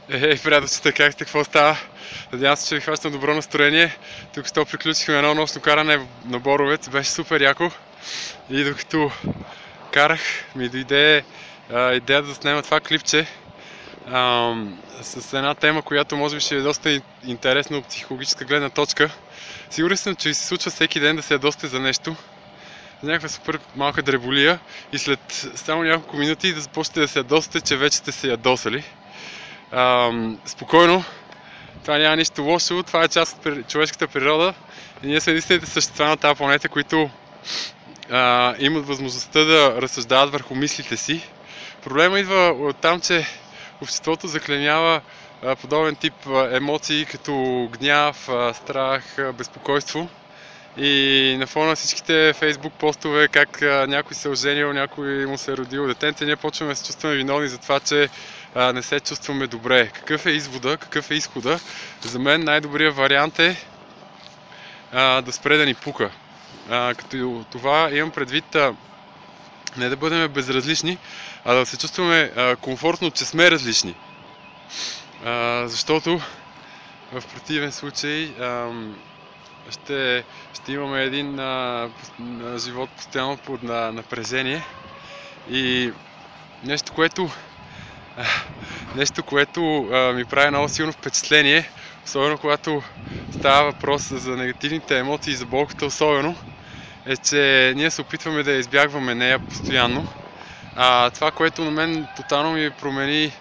Приятелчета, как сте, какво става? Надявам се, че ви хващам добро настроение. Тук що приключихме едно нощно каране на Боровец, беше супер яко. И докато карах, ми дойде идея да заснема това клипче с една тема, която може би ще е доста интересна от психологическа гледна точка. Сигурен съм, че ви се случва всеки ден да се ядосате за нещо, за някаква супер малка дреболия и след само няколко минути да започнете да се ядосате, че вече сте се ядосали. Спокойно, това няма нищо лошо, това е част от човешката природа и ние сме единствените същества на тази планета, които имат възможността да разсъждават върху мислите си. Проблема идва от там, че обществото заклеймява подобен тип емоции, като гняв, страх, безпокойство. И на фона на всичките фейсбук постове, как някой се е оженил, някой му се е родил детенце, ние почваме да се чувстваме виновни за това, че не се чувстваме добре. Какъв е извода, какъв е изхода? За мен най-добрият вариант е да спре да ни пука. Като това имам предвид не да бъдем безразлични, а да се чувстваме комфортно, че сме различни. Защото в противен случай ще имаме един живот постоянно под напрежение и нещо, което ми прави много силно впечатление, особено когато става въпрос за негативните емоции и за болката особено, е, че ние се опитваме да избягваме нея постоянно. Това, което на мен тотално ми промени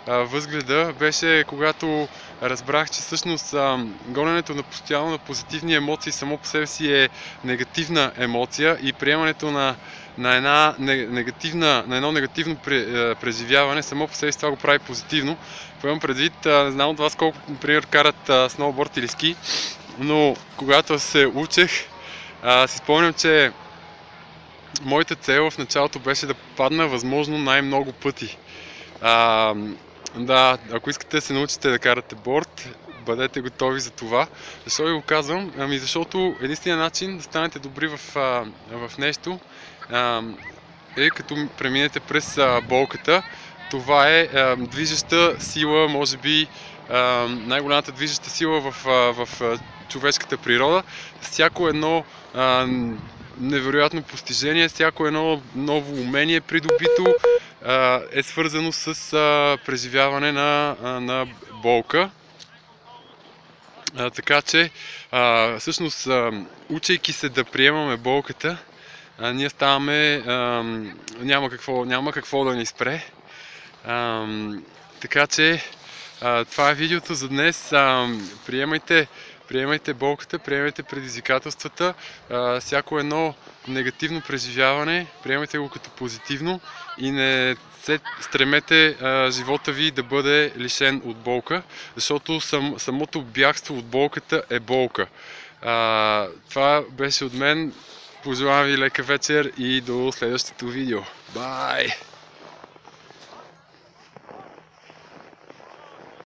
възгледа, беше когато разбрах, че всъщност гоненето на постоянно на позитивни емоции само по себе си е негативна емоция и приемането на едно негативно преживяване само по себе си това го прави позитивно. Поемам предвид, не знам от вас колко, например, карат сноуборд или ски, но когато се учех, си спомням, че моята цел в началото беше да падна възможно най-много пъти. Да, ако искате да се научите да карате борд, бъдете готови за това. Защо ви го казвам? Защото единственият начин да станете добри в нещо е като преминете през болката. Това е движеща сила, може би най-голямата движеща сила в човешката природа. Всяко едно невероятно постижение, всяко едно ново умение придобито е свързано с преживяване на болка. Така че, всъщност, учейки се да приемаме болката, ние ставаме, няма какво да ни спре. Така че, това е видеото за днес. Приемайте болката, приемайте предизвикателствата, всяко едно негативно преживяване, приемайте го като позитивно и не се стремете живота ви да бъде лишен от болка, защото самото бягство от болката е болка. Това беше от мен. Пожелавам ви лека вечер и до следващото видео. Бай!